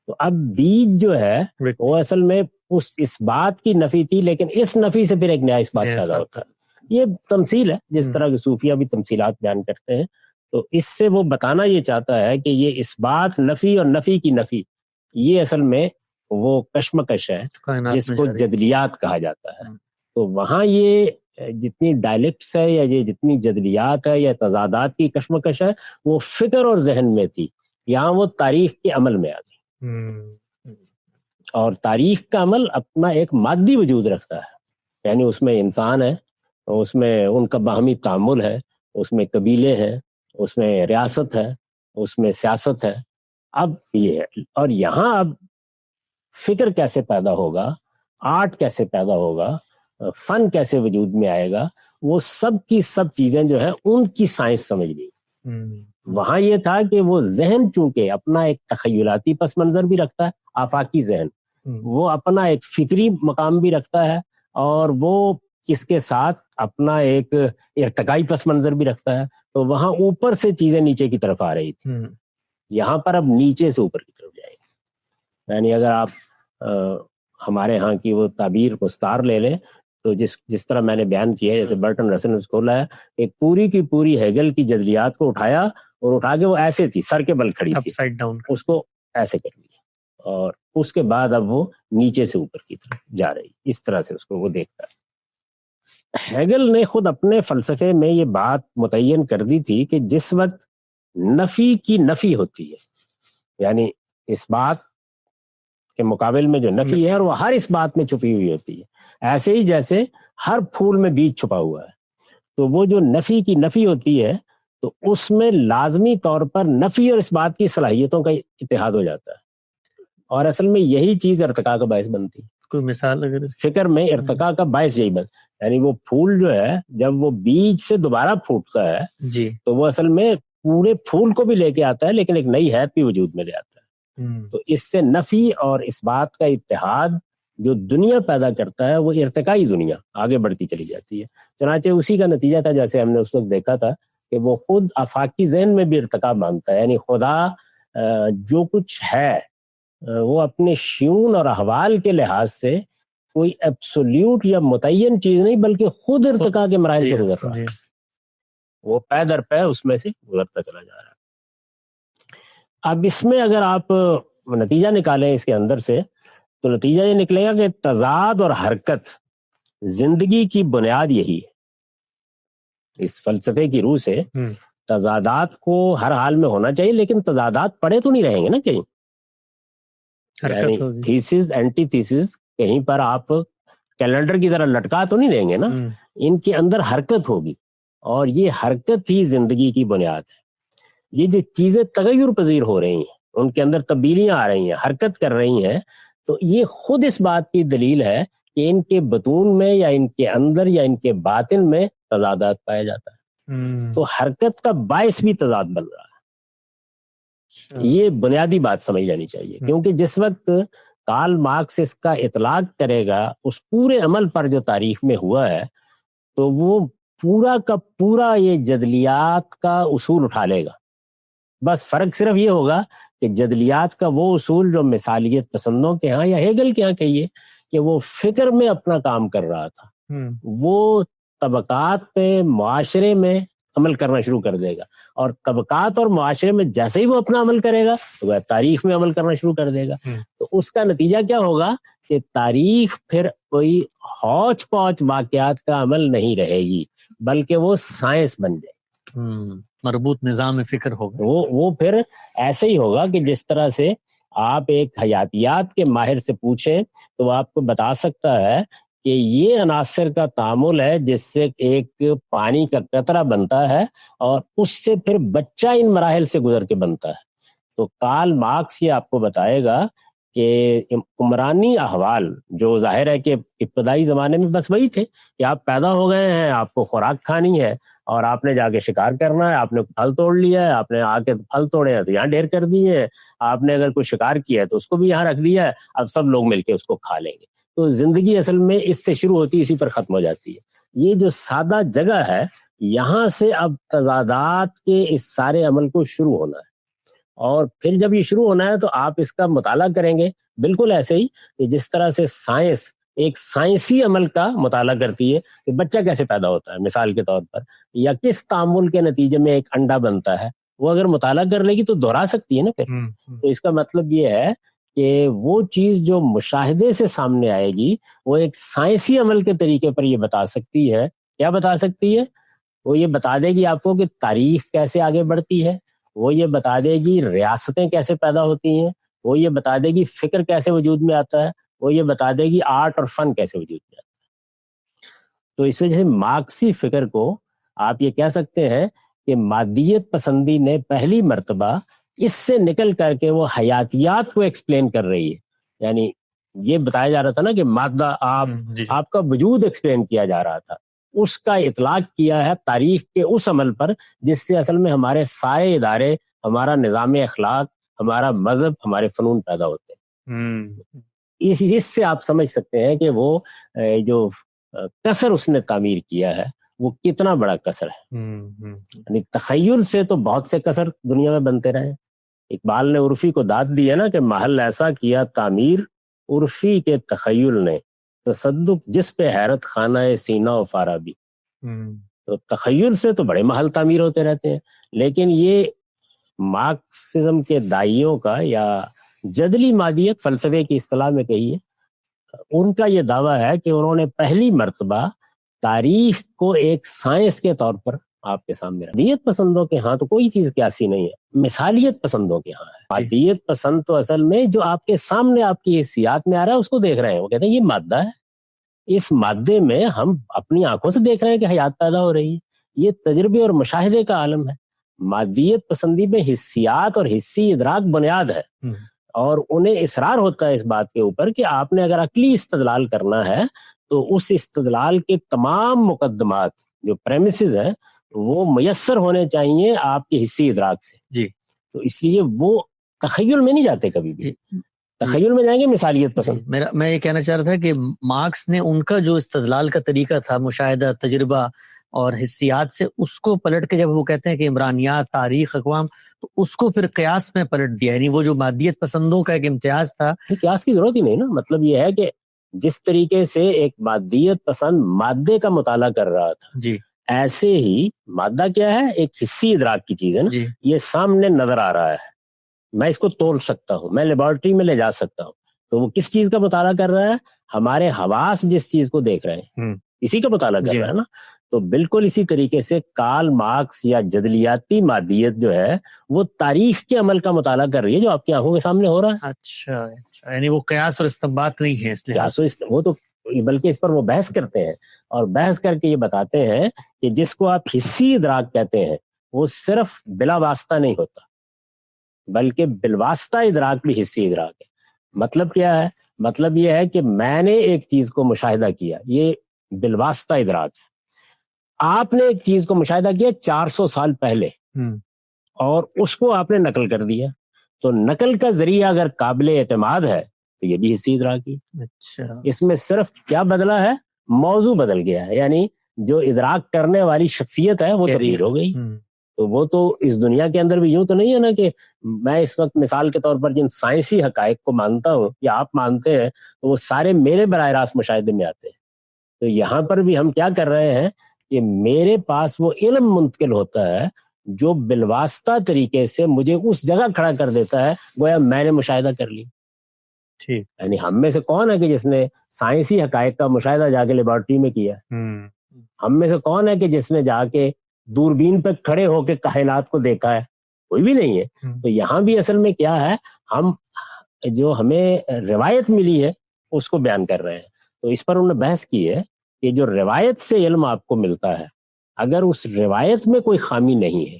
Speaker 1: تو اب بیج جو ہے وہ اصل میں اس بات کی نفی تھی، لیکن اس نفی سے پھر ایک نیا اس بات پیدا ہوتا ہے. یہ تمثیل ہے، جس طرح کے صوفیہ بھی تمثیلات بیان کرتے ہیں. تو اس سے وہ بتانا یہ چاہتا ہے کہ یہ اس بات نفی اور نفی کی نفی، یہ اصل میں وہ کشمکش ہے جس کو جدلیات کہا جاتا ہے. تو وہاں یہ جتنی ڈائلیکٹس ہے یا یہ جتنی جدلیات ہے یا تضادات کی کشمکش ہے وہ فکر اور ذہن میں تھی، یہاں وہ تاریخ کے عمل میں آ گئی. اور تاریخ کا عمل اپنا ایک مادی وجود رکھتا ہے، یعنی اس میں انسان ہے، اس میں ان کا باہمی تعامل ہے، اس میں قبیلے ہیں، اس میں ریاست ہے، اس میں سیاست ہے. اب یہ ہے، اور یہاں اب فکر کیسے پیدا ہوگا، آرٹ کیسے پیدا ہوگا، فن کیسے وجود میں آئے گا، وہ سب کی سب چیزیں جو ہیں ان کی سائنس سمجھ گئی. وہاں یہ تھا کہ وہ ذہن چونکہ اپنا ایک تخیلاتی پس منظر بھی رکھتا ہے، آفاقی ذہن، وہ اپنا ایک فکری مقام بھی رکھتا ہے، اور وہ اس کے ساتھ اپنا ایک ارتقائی پس منظر بھی رکھتا ہے. تو وہاں اوپر سے چیزیں نیچے کی طرف آ رہی تھی، یہاں پر اب نیچے سے اوپر کی طرف جائے گی. یعنی اگر آپ ہمارے ہاں کی وہ تعبیر مستعار لے لیں تو جس طرح میں نے بیان کیا ہے، جیسے برٹن رسل نے اس کو لایا، ایک پوری کی پوری ہیگل کی جدلیات کو اٹھایا اور اٹھا کے وہ ایسے تھی، سر کے بل کھڑی تھی، اس کو ایسے کر لیا، اور اس کے بعد اب وہ نیچے سے اوپر کی طرف جا رہی. اس طرح سے اس کو وہ دیکھتا ہے. ہیگل نے خود اپنے فلسفے میں یہ بات متعین کر دی تھی کہ جس وقت نفی کی نفی ہوتی ہے، یعنی اس بات کے مقابل میں جو نفی ہے، اور وہ ہر اس بات میں چھپی ہوئی ہوتی ہے، ایسے ہی جیسے ہر پھول میں بیج چھپا ہوا ہے. تو وہ جو نفی کی نفی ہوتی ہے تو اس میں لازمی طور پر نفی اور اس بات کی صلاحیتوں کا اتحاد ہو جاتا ہے، اور اصل میں یہی چیز ارتقاء کا باعث بنتی ہے.
Speaker 2: کوئی مثال اگر
Speaker 1: فکر میں ارتقاء کا باعث یہی یعنی وہ پھول جو ہے جب وہ بیج سے دوبارہ پھوٹتا ہے
Speaker 2: جی
Speaker 1: تو وہ اصل میں پورے پھول کو بھی لے کے آتا ہے، لیکن ایک نئی حیت بھی وجود میں لے آتا ہے. تو اس سے نفی اور اس بات کا اتحاد جو دنیا پیدا کرتا ہے وہ ارتقائی دنیا آگے بڑھتی چلی جاتی ہے. چنانچہ اسی کا نتیجہ تھا، جیسے ہم نے اس وقت دیکھا تھا، کہ وہ خود آفاقی ذہن میں بھی ارتقاء مانگتا ہے. یعنی خدا جو کچھ ہے وہ اپنے شیون اور احوال کے لحاظ سے کوئی ایبسولیوٹ یا متعین چیز نہیں، بلکہ خود ارتقاء کے مراحل سے گزر رہا ہے. وہ پے در پے اس میں سے گزرتا چلا جا رہا ہے. اب اس میں اگر آپ نتیجہ نکالیں اس کے اندر سے تو نتیجہ یہ نکلے گا کہ تضاد اور حرکت زندگی کی بنیاد یہی ہے. اس فلسفے کی روح سے تضادات کو ہر حال میں ہونا چاہیے، لیکن تضادات پڑے تو نہیں رہیں گے نا کہیں، یعنی تھیسس اینٹی تھیسس کہیں پر آپ کیلنڈر کی طرح لٹکا تو نہیں دیں گے نا، ان کے اندر حرکت ہوگی، اور یہ حرکت ہی زندگی کی بنیاد ہے. یہ جو چیزیں تغیر پذیر ہو رہی ہیں، ان کے اندر تبدیلیاں آ رہی ہیں، حرکت کر رہی ہیں، تو یہ خود اس بات کی دلیل ہے کہ ان کے بطون میں یا ان کے اندر یا ان کے باطن میں تضادات پایا جاتا ہے. تو حرکت کا باعث بھی تضاد بن رہا ہے. یہ بنیادی بات سمجھ جانی چاہیے، کیونکہ جس وقت کارل مارکس اس کا اطلاق کرے گا اس پورے عمل پر جو تاریخ میں ہوا ہے، تو وہ پورا کا پورا یہ جدلیات کا اصول اٹھا لے گا. بس فرق صرف یہ ہوگا کہ جدلیات کا وہ اصول جو مثالیت پسندوں کے ہاں یا ہیگل کے ہاں کہیے کہ وہ فکر میں اپنا کام کر رہا تھا، وہ طبقات پہ معاشرے میں عمل کرنا شروع کر دے گا، اور طبقات اور معاشرے میں جیسے ہی وہ اپنا عمل کرے گا تو وہ تاریخ میں عمل کرنا شروع کر دے گا. تو اس کا نتیجہ کیا ہوگا کہ تاریخ پھر کوئی ہوچ پوچ واقعات کا عمل نہیں رہے گی، بلکہ وہ سائنس بن جائے،
Speaker 2: مربوط نظام فکر ہوگا.
Speaker 1: وہ پھر ایسے ہی ہوگا کہ جس طرح سے آپ ایک حیاتیات کے ماہر سے پوچھیں تو وہ آپ کو بتا سکتا ہے کہ یہ عناصر کا تعامل ہے جس سے ایک پانی کا قطرہ بنتا ہے، اور اس سے پھر بچہ ان مراحل سے گزر کے بنتا ہے. تو کارل مارکس یہ آپ کو بتائے گا کہ عمرانی احوال جو ظاہر ہے کہ ابتدائی زمانے میں بس وہی تھے کہ آپ پیدا ہو گئے ہیں، آپ کو خوراک کھانی ہے اور آپ نے جا کے شکار کرنا ہے، آپ نے پھل توڑ لیا ہے، آپ نے آ کے پھل توڑے ہیں تو یہاں ڈھیر کر دیے ہیں، آپ نے اگر کوئی شکار کیا ہے تو اس کو بھی یہاں رکھ دیا ہے، اب سب لوگ مل کے اس کو کھا لیں گے. تو زندگی اصل میں اس سے شروع ہوتی ہے، اسی پر ختم ہو جاتی ہے. یہ جو سادہ جگہ ہے، یہاں سے اب تضادات کے اس سارے عمل کو شروع ہونا ہے. اور پھر جب یہ شروع ہونا ہے تو آپ اس کا مطالعہ کریں گے بالکل ایسے ہی کہ جس طرح سے سائنس ایک سائنسی عمل کا مطالعہ کرتی ہے کہ بچہ کیسے پیدا ہوتا ہے مثال کے طور پر، یا کس تعامل کے نتیجے میں ایک انڈا بنتا ہے، وہ اگر مطالعہ کر لے گی تو دہرا سکتی ہے نا پھر. تو اس کا مطلب یہ ہے کہ وہ چیز جو مشاہدے سے سامنے آئے گی وہ ایک سائنسی عمل کے طریقے پر یہ بتا سکتی ہے. کیا بتا سکتی ہے؟ وہ یہ بتا دے گی آپ کو کہ تاریخ کیسے آگے بڑھتی ہے، وہ یہ بتا دے گی ریاستیں کیسے پیدا ہوتی ہیں، وہ یہ بتا دے گی فکر کیسے وجود میں آتا ہے، وہ یہ بتا دے گی آرٹ اور فن کیسے وجود میں آتا ہے. تو اس وجہ سے مارکسی فکر کو آپ یہ کہہ سکتے ہیں کہ مادیت پسندی نے پہلی مرتبہ اس سے نکل کر کے وہ حیاتیات کو ایکسپلین کر رہی ہے. یعنی یہ بتایا جا رہا تھا نا کہ مادہ آپ کا وجود ایکسپلین کیا جا رہا تھا، اس کا اطلاق کیا ہے تاریخ کے اس عمل پر جس سے اصل میں ہمارے سارے ادارے، ہمارا نظام اخلاق، ہمارا مذہب، ہمارے فنون پیدا ہوتے ہیں. اس چیز سے آپ سمجھ سکتے ہیں کہ وہ جو کسر اس نے تعمیر کیا ہے وہ کتنا بڑا کسر ہے. یعنی تخیل سے تو بہت سے کسر دنیا میں بنتے رہے. اقبال نے عرفی کو داد دی ہے نا کہ محل ایسا کیا تعمیر عرفی کے تخیل نے، تصدق جس پہ حیرت خانہ سینہ و فارابی. تو تخیل سے تو بڑے محل تعمیر ہوتے رہتے ہیں، لیکن یہ مارکسزم کے دائیوں کا یا جدلی مادیت فلسفے کی اصطلاح میں کہیے، ان کا یہ دعویٰ ہے کہ انہوں نے پہلی مرتبہ تاریخ کو ایک سائنس کے طور پر آپ کے سامنے رکھا. مادیت پسندوں کے ہاں تو کوئی چیز قیاسی نہیں ہے، مثالیت پسندوں کے ہاں ہے. مادیت پسند تو اصل میں جو آپ کے سامنے آپ کی حسیات میں آ رہا ہے اس کو دیکھ رہے ہیں، وہ کہتے ہیں یہ مادہ ہے، اس مادے میں ہم اپنی آنکھوں سے دیکھ رہے ہیں کہ حیات پیدا ہو رہی ہے. یہ تجربے اور مشاہدے کا عالم ہے. مادیت پسندی میں حسیات اور حسی ادراک بنیاد ہے، اور انہیں اصرار ہوتا ہے اس بات کے اوپر کہ آپ نے اگر عقلی استدلال کرنا ہے تو اس استدلال کے تمام مقدمات جو پریمیسز ہیں وہ میسر ہونے چاہیے آپ کے حسی ادراک سے.
Speaker 2: جی.
Speaker 1: تو اس لیے وہ تخیل میں نہیں جاتے کبھی بھی. تخیل میں جائیں گے مثالیت پسند.
Speaker 2: میں یہ کہنا چاہ رہا تھا کہ مارکس نے ان کا جو استدلال کا طریقہ تھا مشاہدہ، تجربہ اور حسیات سے، اس کو پلٹ کے جب وہ کہتے ہیں کہ عمرانیات، تاریخ، اقوام، تو اس کو پھر قیاس میں پلٹ دیا. یعنی وہ جو مادیت پسندوں کا ایک امتیاز تھا،
Speaker 1: قیاس کی ضرورت ہی نہیں نا. مطلب یہ ہے کہ جس طریقے سے ایک مادیت پسند مادے کا مطالعہ کر رہا تھا،
Speaker 2: جی،
Speaker 1: ایسے ہی مادہ کیا ہے؟ ایک حسی ادراک کی چیز ہے نا.
Speaker 2: جی،
Speaker 1: یہ سامنے نظر آ رہا ہے، میں اس کو تول سکتا ہوں، میں لیبارٹری میں لے جا سکتا ہوں. تو وہ کس چیز کا مطالعہ کر رہا ہے؟ ہمارے حواس جس چیز کو دیکھ رہے ہیں اسی کا مطالعہ کر رہا ہے نا. تو بالکل اسی طریقے سے کارل مارکس یا جدلیاتی مادیت جو ہے وہ تاریخ کے عمل کا مطالعہ کر رہی ہے جو آپ کی آنکھوں کے سامنے ہو رہا ہے.
Speaker 2: اچھا، یعنی وہ قیاس اور استنباط نہیں ہے اس لحاظ سے.
Speaker 1: وہ تو بلکہ اس پر وہ بحث کرتے ہیں اور بحث کر کے یہ بتاتے ہیں کہ جس کو آپ حسی ادراک کہتے ہیں وہ صرف بلا واسطہ نہیں ہوتا بلکہ بالواسطہ ادراک بھی حسی ادراک ہے. مطلب کیا ہے؟ مطلب یہ ہے کہ میں نے ایک چیز کو مشاہدہ کیا، یہ بالواسطہ ادراک ہے. آپ نے ایک چیز کو مشاہدہ کیا 400 سال پہلے اور اس کو آپ نے نقل کر دیا، تو نقل کا ذریعہ اگر قابل اعتماد ہے تو یہ بھی حسی ادراک ہے.
Speaker 2: اچھا،
Speaker 1: اس میں صرف کیا بدلا ہے؟ موضوع بدل گیا ہے، یعنی جو ادراک کرنے والی شخصیت ہے وہ تبدیل ہو گئی. تو وہ تو اس دنیا کے اندر بھی یوں تو نہیں ہے نا کہ میں اس وقت مثال کے طور پر جن سائنسی حقائق کو مانتا ہوں یا آپ مانتے ہیں تو وہ سارے میرے براہ راست مشاہدے میں آتے ہیں. تو یہاں پر بھی ہم کیا کر رہے ہیں کہ میرے پاس وہ علم منتقل ہوتا ہے جو بالواسطہ طریقے سے مجھے اس جگہ کھڑا کر دیتا ہے گویا میں نے مشاہدہ کر لی.
Speaker 2: ٹھیک.
Speaker 1: یعنی ہم میں سے کون ہے کہ جس نے سائنسی حقائق کا مشاہدہ جا کے لیبارٹری میں کیا؟ ہم میں سے کون ہے کہ جس نے جا کے دوربین پہ کھڑے ہو کے کائنات کو دیکھا ہے؟ کوئی بھی نہیں ہے. تو یہاں بھی اصل میں کیا ہے، ہم جو ہمیں روایت ملی ہے اس کو بیان کر رہے ہیں. تو اس پر انہوں نے بحث کی ہے کہ جو روایت سے علم آپ کو ملتا ہے اگر اس روایت میں کوئی خامی نہیں ہے،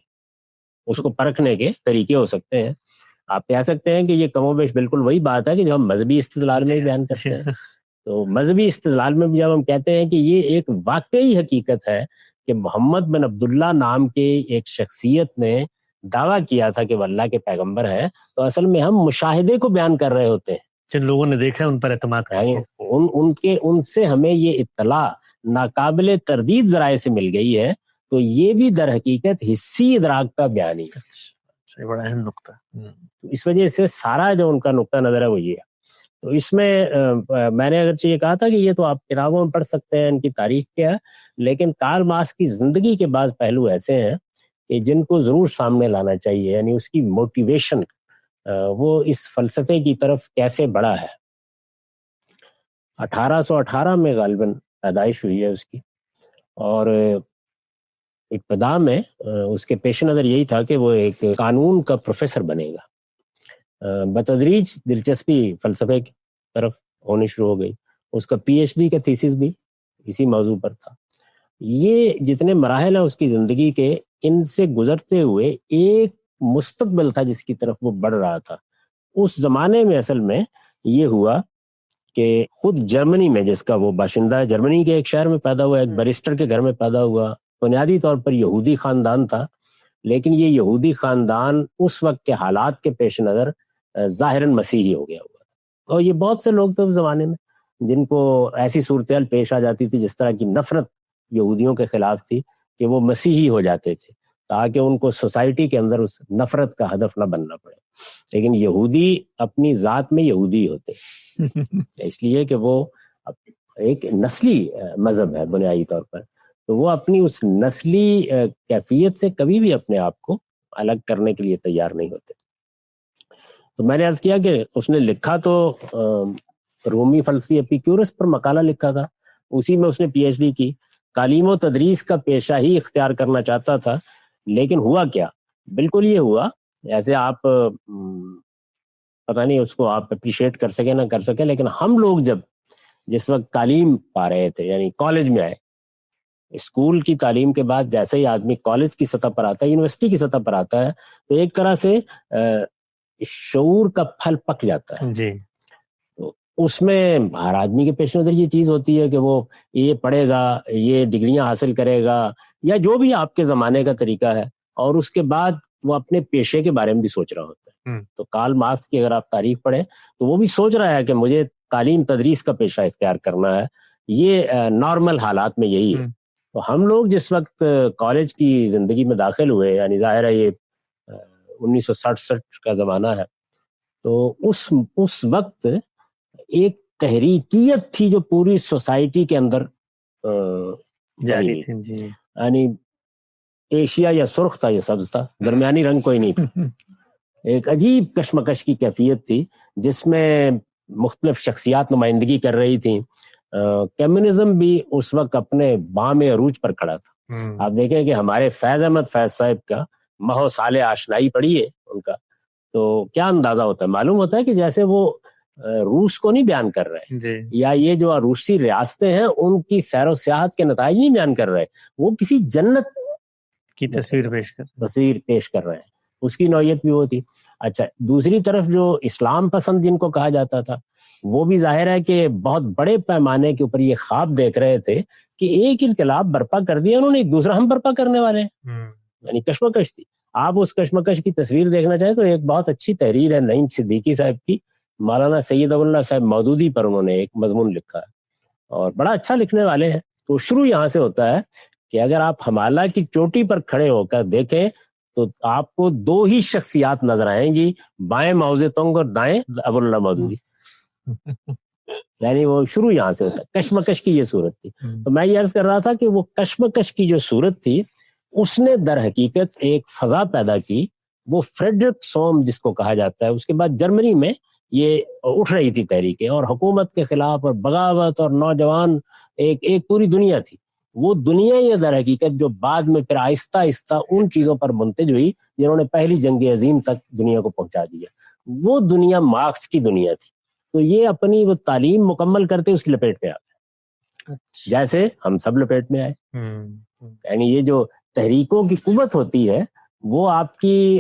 Speaker 1: اس کو پرکھنے کے طریقے ہو سکتے ہیں. آپ کہہ سکتے ہیں کہ یہ کم و بیش بالکل وہی بات ہے کہ جو ہم مذہبی استدلال میں بھی بیان کرتے ہیں. تو مذہبی استدلال میں بھی جب ہم کہتے ہیں کہ یہ ایک واقعی حقیقت ہے کہ محمد بن عبداللہ نام کے ایک شخصیت نے دعویٰ کیا تھا کہ وہ اللہ کے پیغمبر ہے، تو اصل میں ہم مشاہدے کو بیان کر رہے ہوتے ہیں.
Speaker 2: جن لوگوں نے دیکھا ان پر اعتماد
Speaker 1: یعنی ان سے ہمیں یہ اطلاع ناقابل تردید ذرائع سے مل گئی ہے، تو یہ بھی در حقیقت حسی ادراک کا بیان ہی ہے.
Speaker 2: بڑا اہم نقطہ.
Speaker 1: اس وجہ سے سارا جو ان کا نقطہ نظر ہے وہ یہ ہے. تو اس میں میں نے اگرچہ یہ کہا تھا کہ یہ تو آپ کتابوں میں پڑھ سکتے ہیں ان کی تاریخ کیا ہے، لیکن کارل مارکس کی زندگی کے بعض پہلو ایسے ہیں کہ جن کو ضرور سامنے لانا چاہیے. یعنی اس کی موٹیویشن، وہ اس فلسفے کی طرف کیسے بڑھا ہے. 1818 میں غالباً پیدائش ہوئی ہے اس کی، اور ابتدا میں اس کے پیش نظر یہی تھا کہ وہ ایک قانون کا پروفیسر بنے گا. بتدریج دلچسپی فلسفے کی طرف ہونی شروع ہو گئی. اس کا پی ایچ ڈی کا تھیسس بھی اسی موضوع پر تھا. یہ جتنے مراحل ہیں اس کی زندگی کے، ان سے گزرتے ہوئے ایک مستقبل تھا جس کی طرف وہ بڑھ رہا تھا. اس زمانے میں اصل میں یہ ہوا کہ خود جرمنی میں، جس کا وہ باشندہ ہے، جرمنی کے ایک شہر میں پیدا ہوا، ایک بیرسٹر کے گھر میں پیدا ہوا. بنیادی طور پر یہودی خاندان تھا، لیکن یہ یہودی خاندان اس وقت کے حالات کے پیش نظر ظاہراً مسیحی ہو گیا ہوا تھا. اور یہ بہت سے لوگ تھے اس زمانے میں جن کو ایسی صورتحال پیش آ جاتی تھی جس طرح کی نفرت یہودیوں کے خلاف تھی کہ وہ مسیحی ہو جاتے تھے تاکہ ان کو سوسائٹی کے اندر اس نفرت کا ہدف نہ بننا پڑے. لیکن یہودی اپنی ذات میں یہودی ہوتے اس لیے کہ وہ ایک نسلی مذہب ہے بنیادی طور پر، تو وہ اپنی اس نسلی کیفیت سے کبھی بھی اپنے آپ کو الگ کرنے کے لیے تیار نہیں ہوتے. تو میں نے عرض کیا کہ اس نے لکھا تو رومی فلسفی ایپیکورس پر مقالہ لکھا تھا، اسی میں اس نے پی ایچ ڈی کی. تعلیم و تدریس کا پیشہ ہی اختیار کرنا چاہتا تھا، لیکن ہوا کیا؟ بالکل یہ ہوا ایسے آپ پتہ نہیں اس کو آپ اپریشیٹ کر سکے نہ کر سکے، لیکن ہم لوگ جس وقت تعلیم پا رہے تھے، یعنی کالج میں آئے، اسکول کی تعلیم کے بعد جیسے ہی آدمی کالج کی سطح پر آتا ہے، یونیورسٹی کی سطح پر آتا ہے، تو ایک طرح سے شعور کا پھل پک جاتا ہے.
Speaker 2: جی.
Speaker 1: تو اس میں ہر آدمی کے پیش نظر یہ چیز ہوتی ہے کہ وہ یہ پڑھے گا، یہ ڈگریاں حاصل کرے گا، یا جو بھی آپ کے زمانے کا طریقہ ہے، اور اس کے بعد وہ اپنے پیشے کے بارے میں بھی سوچ رہا ہوتا ہے. تو کارل مارکس کی اگر آپ تاریخ پڑھیں تو وہ بھی سوچ رہا ہے کہ مجھے تعلیم تدریس کا پیشہ اختیار کرنا ہے. یہ نارمل حالات میں یہی ہے. تو ہم لوگ جس وقت کالج کی زندگی میں داخل ہوئے، یعنی ظاہر ہے یہ 1967 کا زمانہ ہے، تو اس وقت ایک تحریکیت تھی جو پوری سوسائٹی کے اندر
Speaker 2: جاری تھی. جی.
Speaker 1: یعنی ایشیا یا سرخ تھا یا سبز تھا، درمیانی رنگ کوئی نہیں تھا. ایک عجیب کشمکش کی کیفیت تھی جس میں مختلف شخصیات نمائندگی کر رہی تھیں. کمیونزم بھی اس وقت اپنے بام عروج پر کھڑا تھا. آپ دیکھیں کہ ہمارے فیض احمد فیض صاحب کا ماہ سال آشنائی پڑھی ہے ان کا، تو کیا اندازہ ہوتا ہے؟ معلوم ہوتا ہے کہ جیسے وہ روس کو نہیں بیان کر رہے
Speaker 2: جی.
Speaker 1: یا یہ جو روسی ریاستیں ہیں ان کی سیر و سیاحت کے نتائج نہیں بیان کر رہے، وہ کسی جنت
Speaker 2: کی تصویر
Speaker 1: پیش کر رہے ہیں. اس کی نوعیت بھی وہ تھی. اچھا، دوسری طرف جو اسلام پسند جن کو کہا جاتا تھا، وہ بھی ظاہر ہے کہ بہت بڑے پیمانے کے اوپر یہ خواب دیکھ رہے تھے کہ ایک انقلاب برپا کر دیا انہوں نے، ایک دوسرا ہم برپا کرنے والے ہیں. یعنی کشمکش تھی. آپ اس کشمکش کی تصویر دیکھنا چاہیں تو ایک بہت اچھی تحریر ہے نعیم صدیقی صاحب کی، مولانا سید اللہ صاحب مودودی پر انہوں نے ایک مضمون لکھا ہے، اور بڑا اچھا لکھنے والے ہیں. تو شروع یہاں سے ہوتا ہے کہ اگر آپ ہمالیہ کی چوٹی پر کھڑے ہو کر دیکھیں تو آپ کو دو ہی شخصیات نظر آئیں گی، بائیں ماؤ زیدونگ اور دائیں ابواللہ مودودی. یعنی وہ شروع یہاں سے ہوتا ہے. کشمکش کی یہ صورت تھی. تو میں یہ عرض کر رہا تھا کہ وہ کشمکش کی جو صورت تھی اس نے در حقیقت ایک فضا پیدا کی. وہ فریڈرک سوم جس کو کہا جاتا ہے، اس کے بعد جرمنی میں یہ اٹھ رہی تھی تحریکیں، اور حکومت کے خلاف اور بغاوت اور نوجوان ایک پوری دنیا تھی. وہ دنیا یہ در حقیقت جو بعد میں پھر آہستہ آہستہ ان چیزوں پر منتج ہوئی جنہوں نے پہلی جنگ عظیم تک دنیا کو پہنچا دیا. وہ دنیا مارکس کی دنیا تھی. تو یہ اپنی وہ تعلیم مکمل کرتے اس کی لپیٹ میں آ گئے، جیسے ہم سب لپیٹ میں آئے. یعنی یہ جو تحریکوں کی قوت ہوتی ہے وہ آپ کی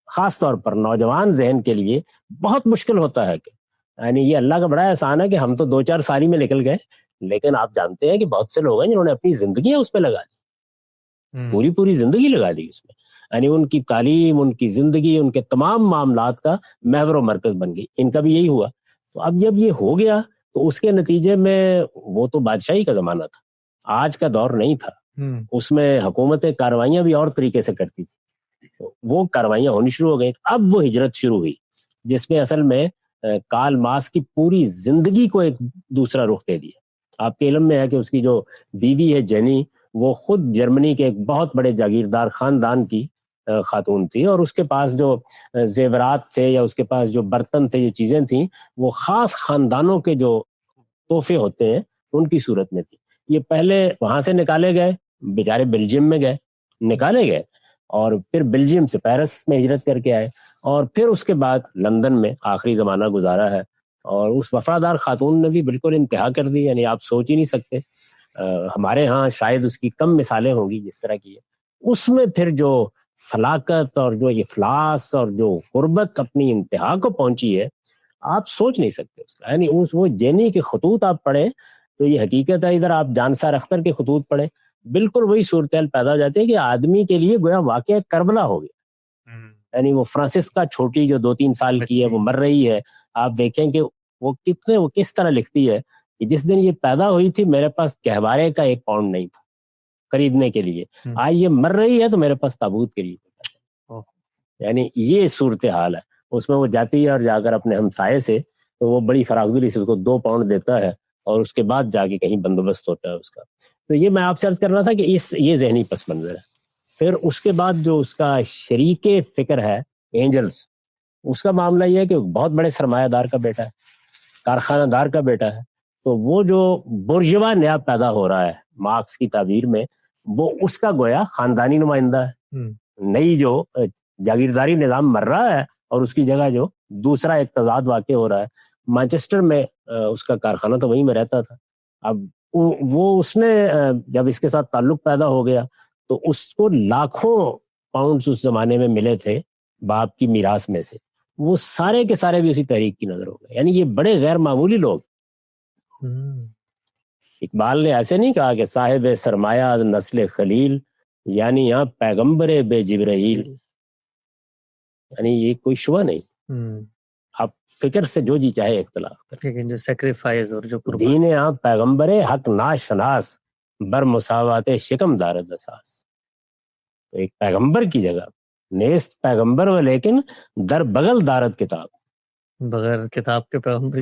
Speaker 1: خاص طور پر نوجوان ذہن کے لیے بہت مشکل ہوتا ہے کہ یعنی یہ اللہ کا بڑا احسان ہے کہ ہم تو 2-4 سال ہی میں نکل گئے، لیکن آپ جانتے ہیں کہ بہت سے لوگ ہیں جنہوں نے اپنی زندگیاں اس پہ لگا دی، پوری زندگی لگا دی اس میں، یعنی ان کی تعلیم، ان کی زندگی، ان کے تمام معاملات کا محور و مرکز بن گئی. ان کا بھی یہی ہوا. تو اب جب یہ ہو گیا تو اس کے نتیجے میں وہ تو بادشاہی کا زمانہ تھا، آج کا دور نہیں تھا. اس میں حکومتیں کاروائیاں بھی اور طریقے سے کرتی تھی، وہ کاروائیاں ہونی شروع ہو گئی. اب وہ ہجرت شروع ہوئی جس میں اصل میں کارل مارکس کی پوری زندگی کو ایک دوسرا رخ دے دیا. آپ کے علم میں ہے کہ اس کی جو بیوی ہے جینی، وہ خود جرمنی کے ایک بہت بڑے جاگیردار خاندان کی خاتون تھی، اور اس کے پاس جو زیورات تھے یا اس کے پاس جو برتن تھے، جو چیزیں تھیں، وہ خاص خاندانوں کے جو تحفے ہوتے ہیں ان کی صورت میں تھی. یہ پہلے وہاں سے نکالے گئے، بیچارے بیلجیم میں گئے، نکالے گئے، اور پھر بیلجیم سے پیرس میں ہجرت کر کے آئے، اور پھر اس کے بعد لندن میں آخری زمانہ گزارا ہے. اور اس وفادار خاتون نے بھی بالکل انتہا کر دی، یعنی آپ سوچ ہی نہیں سکتے. ہمارے ہاں شاید اس کی کم مثالیں ہوں گی جس طرح کی ہے. اس میں پھر جو فلاکت اور جو افلاس اور جو غربت اپنی انتہا کو پہنچی ہے، آپ سوچ نہیں سکتے اس کا. یعنی وہ جینی کے خطوط آپ پڑھیں تو یہ حقیقت ہے. ادھر آپ جانسار اختر کے خطوط پڑھیں، بالکل وہی صورتحال پیدا ہو جاتی ہے کہ آدمی کے لیے گویا واقعہ کربلا ہو گیا. یعنی وہ فرانسسکا چھوٹی جو 2-3 سال کی ہے، وہ مر رہی ہے. آپ دیکھیں کہ وہ کس طرح لکھتی ہے کہ جس دن یہ پیدا ہوئی تھی میرے پاس گہوارے کا 1 پاؤنڈ نہیں تھا خریدنے کے لیے، آج یہ مر رہی ہے تو میرے پاس تابوت کے لیے. یعنی یہ صورتحال ہے. اس میں وہ جاتی ہے اور جا کر اپنے ہمسائے سے، تو وہ بڑی فراخ دلی سے اس کو 2 پاؤنڈ دیتا ہے، اور اس کے بعد جا کے کہیں بندوبست ہوتا ہے اس کا. تو یہ میں آپ سے عرض کر رہا تھا کہ یہ ذہنی پس منظر ہے. پھر اس کے بعد جو اس کا شریک فکر ہے اینجلز، اس کا معاملہ یہ ہے کہ بہت بڑے سرمایہ دار کا بیٹا ہے، کارخانہ دار کا بیٹا ہے. تو وہ جو بورژوا نیا پیدا ہو رہا ہے مارکس کی تعبیر میں، وہ اس کا گویا خاندانی نمائندہ ہے. نئی جو جاگیرداری نظام مر رہا ہے اور اس کی جگہ جو دوسرا ایک تضاد واقع ہو رہا ہے. مانچسٹر میں اس کا کارخانہ تو وہیں میں رہتا تھا. اب وہ اس نے جب اس کے ساتھ تعلق پیدا ہو گیا تو اس کو لاکھوں پاؤنڈز اس زمانے میں ملے تھے باپ کی میراث میں سے، وہ سارے کے سارے بھی اسی تحریک کی نظر ہو گئے. یعنی یہ بڑے غیر معمولی لوگ. اقبال نے ایسے نہیں کہا کہ صاحب سرمایہ از نسل خلیل، یعنی یہاں پیغمبر بے جبرائیل. یعنی یہ کوئی شبہ نہیں، آپ فکر سے جو جی چاہے اختلاف کریں، لیکن جو سیکریفائز اور جو دین یہاں پیغمبر حق ناشناس بر مساوات شکم دارد اساس. تو ایک پیغمبر کی جگہ نیست پیغمبر و لیکن در بغل دارد کتاب. بغیر کتاب کے پیغمبر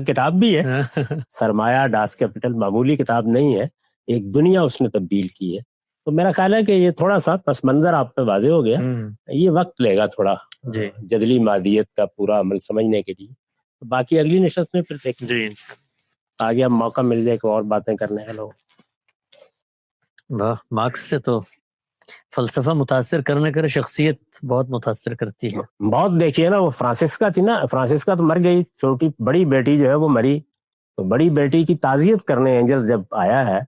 Speaker 1: کتاب بھی ہے. سرمایہ ڈاس کیپٹل معمولی کتاب نہیں ہے، ایک دنیا اس نے تبدیل کی ہے. تو میرا خیال ہے کہ یہ تھوڑا سا پس منظر آپ پہ واضح ہو گیا. یہ وقت لے گا تھوڑا جدلی مادیت کا پورا عمل سمجھنے کے لیے. باقی اگلی نشست میں پھر دیکھیں، آگے اب موقع مل جائے کہ اور باتیں کرنے کا. لوگ
Speaker 2: مارکس سے تو فلسفہ متاثر کرنے کا شخصیت بہت متاثر کرتی ہے.
Speaker 1: بہت دیکھیے نا، وہ فرانسسکا تھی نا، فرانسسکا تو مر گئی، چھوٹی بڑی بیٹی جو ہے وہ مری. تو بڑی بیٹی کی تعزیت کرنے اینجل جب آیا ہے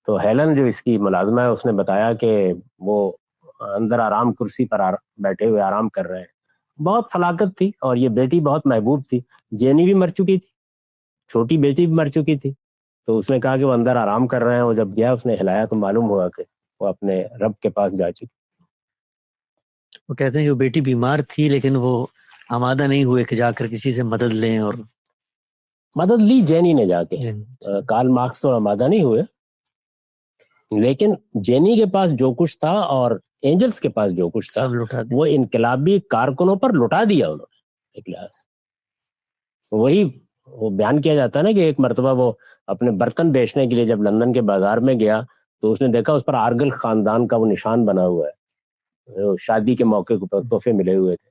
Speaker 1: تو ہیلن جو اس کی ملازمہ ہے اس نے بتایا کہ وہ اندر آرام کرسی پر بیٹھے ہوئے آرام کر رہے ہیں. بہت فلاکت تھی اور یہ بیٹی بہت محبوب تھی. جینی بھی مر چکی تھی، چھوٹی بیٹی بھی مر چکی تھی. تو اس نے کہا کہ وہ اندر آرام کر رہے ہیں. وہ جب گیا اس نے ہلایا تو معلوم ہوا کہ وہ اپنے رب کے پاس جا چکی.
Speaker 2: وہ کہتے ہیں کہ وہ بیٹی بیمار تھی لیکن وہ آمادہ نہیں ہوئے کہ جا کر کسی سے مدد لیں، اور
Speaker 1: مدد لی جینی نے جا کے. کارل مارکس تو آمادہ نہیں ہوئے، لیکن جینی کے پاس جو کچھ تھا اور اینجلز کے پاس جو کچھ تھا وہ انقلابی کارکنوں پر لٹا دیا انہوں نے. ایک لحاظ وہی وہ بیان کیا جاتا ہے نا کہ ایک مرتبہ وہ اپنے برتن بیچنے کے لیے جب لندن کے بازار میں گیا تو اس نے دیکھا اس پر آرگل خاندان کا وہ نشان بنا ہوا ہے، شادی کے موقع پر تحفے ملے ہوئے تھے.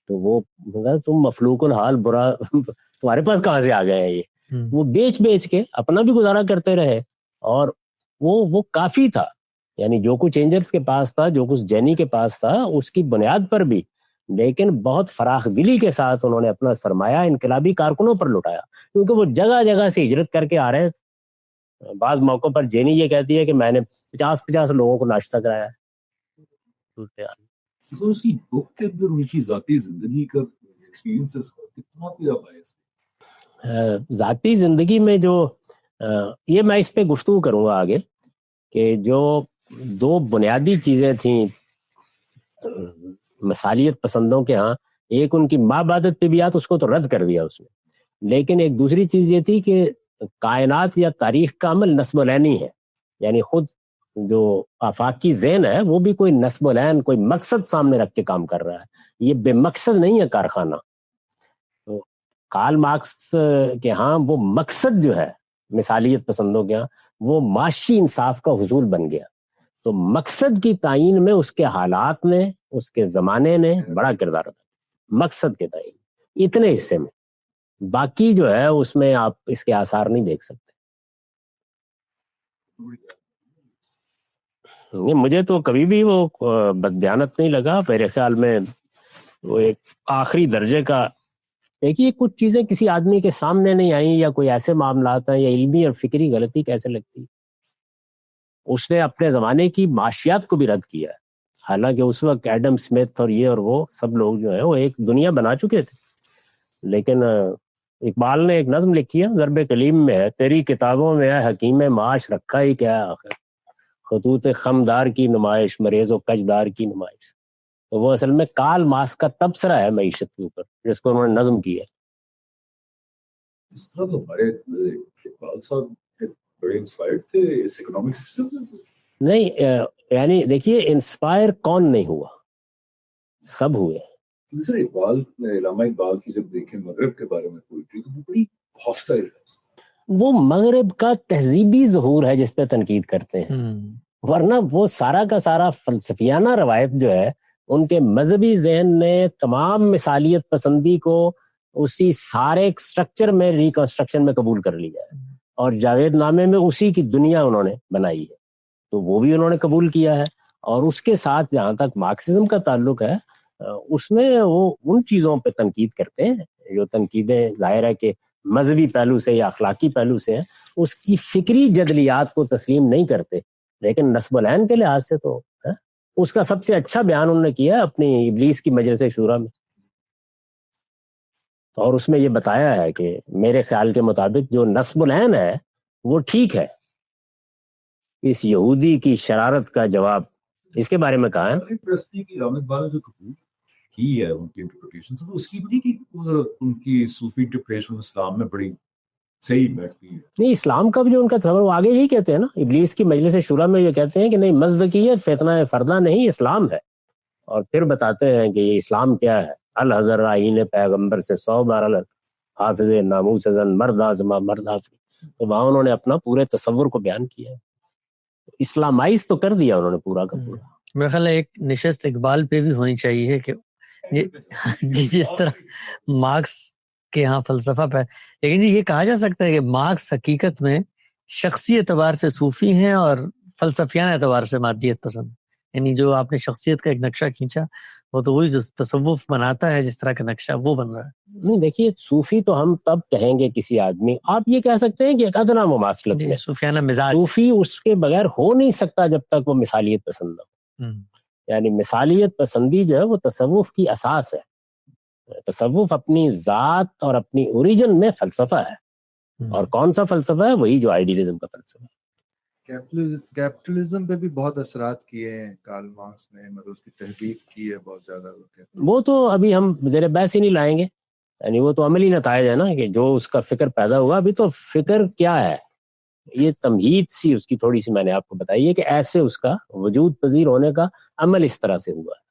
Speaker 1: تو وہ تم مفلوق الحال برا تمہارے پاس کہاں سے آ گئے ہیں یہ. وہ بیچ کے اپنا بھی گزارا کرتے رہے اور وہ کافی تھا. یعنی جو کچھ اینجلز کے پاس تھا، جو کچھ جینی کے پاس تھا، اس کی بنیاد پر بھی، لیکن بہت فراخ دلی کے ساتھ انہوں نے اپنا سرمایہ انقلابی کارکنوں پر لٹایا، کیونکہ وہ جگہ جگہ سے ہجرت کر کے آ رہے تھے. بعض موقعوں پر جینی یہ کہتی ہے کہ میں نے 50 لوگوں کو ناشتہ کرایا ہے.
Speaker 3: اس کی بک کے اندر ان کی ذاتی زندگی کا ایکسپیرینسز کتنا پہ آپ آئے؟
Speaker 1: ذاتی زندگی میں جو یہ میں اس پہ گفتگو کروں گا آگے کہ جو دو بنیادی چیزیں تھیں مثالیت پسندوں کے ہاں، ایک ان کی مابعدت طبیعت، اس کو تو رد کر دیا اس نے، لیکن ایک دوسری چیز یہ تھی کہ کائنات یا تاریخ کا عمل نصب العینی ہے، یعنی خود جو آفاقی ذہن ہے وہ بھی کوئی نصب العین، کوئی مقصد سامنے رکھ کے کام کر رہا ہے، یہ بے مقصد نہیں ہے کارخانہ۔ تو کارل مارکس کے ہاں وہ مقصد جو ہے مثالیت پسندوں کے ہاں وہ معاشی انصاف کا حصول بن گیا، تو مقصد کی تعین میں اس کے حالات نے، اس کے زمانے نے بڑا کردار ادا، مقصد کے تعین اتنے حصے میں، باقی جو ہے اس میں آپ اس کے آثار نہیں دیکھ سکتے۔ مجھے تو کبھی بھی وہ بددیانت نہیں لگا، میرے خیال میں وہ ایک آخری درجے کا، دیکھیے کچھ چیزیں کسی آدمی کے سامنے نہیں آئیں یا کوئی ایسے معاملات ہیں یا علمی اور فکری غلطی کیسے لگتی، اس نے اپنے زمانے کی معاشیات کو بھی رد کیا ہے، حالانکہ اس وقت ایڈم سمتھ اور یہ اور وہ سب لوگ جو ہیں وہ ایک دنیا بنا چکے تھے، لیکن اقبال نے ایک نظم لکھی ہے، ضرب کلیم میں ہے، تیری کتابوں میں ہے حکیم معاش رکھا ہی کیا آخر، خطوط خمدار کی نمائش، مریض و کجدار کی نمائش۔ تو وہ اصل میں کارل مارکس کا تبصرہ ہے معیشت کے اوپر، جس کو انہوں نے نظم کی ہے۔
Speaker 3: اس طرح تو ہمارے اقبال صاحب بڑے انسپائرڈ تھے اس اکنامک سسٹم سے۔
Speaker 1: نہیں یعنی دیکھیے انسپائر کون نہیں ہوا، سب ہوئے۔
Speaker 3: سر اقبال، علامہ اقبال کی جب دیکھیں مغرب کے بارے میں پوئٹری تو وہ بڑی ہاسٹائل ہے،
Speaker 1: وہ مغرب کا تہذیبی ظہور ہے جس پہ تنقید کرتے ہیں، ورنہ وہ سارا کا سارا فلسفیانہ روایت جو ہے، ان کے مذہبی ذہن نے تمام مثالیت پسندی کو اسی سارے سٹرکچر میں ریکنسٹرکشن میں قبول کر لیا ہے، اور جاوید نامے میں اسی کی دنیا انہوں نے بنائی ہے، تو وہ بھی انہوں نے قبول کیا ہے۔ اور اس کے ساتھ جہاں تک مارکسزم کا تعلق ہے، اس میں وہ ان چیزوں پہ تنقید کرتے ہیں جو تنقیدیں ظاہر ہے کہ مذہبی پہلو سے یا اخلاقی پہلو سے ہیں، اس کی فکری جدلیات کو تسلیم نہیں کرتے، لیکن نصب العین کے لحاظ سے تو اس کا سب سے اچھا بیان انہوں نے کیا ہے اپنی ابلیس کی مجلس شورا میں، اور اس میں یہ بتایا ہے کہ میرے خیال کے مطابق جو نصب العین ہے وہ ٹھیک ہے، اس یہودی کی شرارت کا جواب، اس کے بارے میں کہا ہے
Speaker 3: پرستی کی علامہ اقبال نے جو قبول کی ہے ان کی انٹرپریٹیشن سے، تو اس کی بھی ان کی صوفی انٹرپریٹیشن اسلام میں بڑی صحیح بیٹھتی ہے۔
Speaker 1: نہیں، اسلام کا بھی جو ان کا تصور، وہ آگے یہی کہتے ہیں نا، ابلیس کی مجلس شورا میں یہ کہتے ہیں کہ نہیں، مزدقیت فتنہ فردہ نہیں، اسلام ہے، اور پھر بتاتے ہیں کہ یہ اسلام کیا ہے، الحضر آئین پیغمبر سے 100 بار الگ، حافظ ناموس زن مرد آزما مرد حافظ، تو وہاں انہوں نے اپنا پورے تصور کو بیان کیا ہے، اسلامائز تو کر دیا انہوں نے پورا کا پورا۔
Speaker 2: میرا خیال ہے ایک نشست اقبال پہ بھی ہونی چاہیے کہ جس طرح مارکس کے ہاں فلسفہ پہ، لیکن یہ کہا جا سکتا ہے کہ مارکس حقیقت میں شخصی اعتبار سے صوفی ہیں اور فلسفیانہ اعتبار سے مادیت پسند، یعنی جو آپ نے شخصیت کا ایک نقشہ کھینچا وہ تو وہی جو تصوف بناتا ہے، جس طرح کا نقشہ وہ بن رہا ہے۔
Speaker 1: نہیں دیکھیے، صوفی تو ہم تب کہیں گے کسی آدمی، آپ یہ کہہ سکتے ہیں کہ ایک ادنا مماثلت میں
Speaker 2: صوفیانہ مزاج،
Speaker 1: صوفی اس کے بغیر ہو نہیں سکتا جب تک وہ مثالیت پسند ہو، یعنی مثالیت پسندی جو ہے وہ تصوف کی اساس ہے، تصوف اپنی ذات اور اپنی اوریجن میں فلسفہ ہے، اور کون سا فلسفہ ہے؟ وہی جو آئیڈیلزم کا فلسفہ ہے۔
Speaker 4: کیپٹلزم پہ بھی بہت اثرات کیے ہیں کارل مارکس نے، مطلب اس کی تحقیق کی ہے بہت زیادہ۔
Speaker 1: وہ تو ابھی ہم زیر بحث ہی نہیں لائیں گے، یعنی وہ تو عملی نتائج ہے نا، کہ جو اس کا فکر پیدا ہوا۔ ابھی تو فکر کیا ہے، یہ تمہید سی اس کی تھوڑی سی میں نے آپ کو بتائی ہے کہ ایسے اس کا وجود پذیر ہونے کا عمل اس طرح سے ہوا ہے۔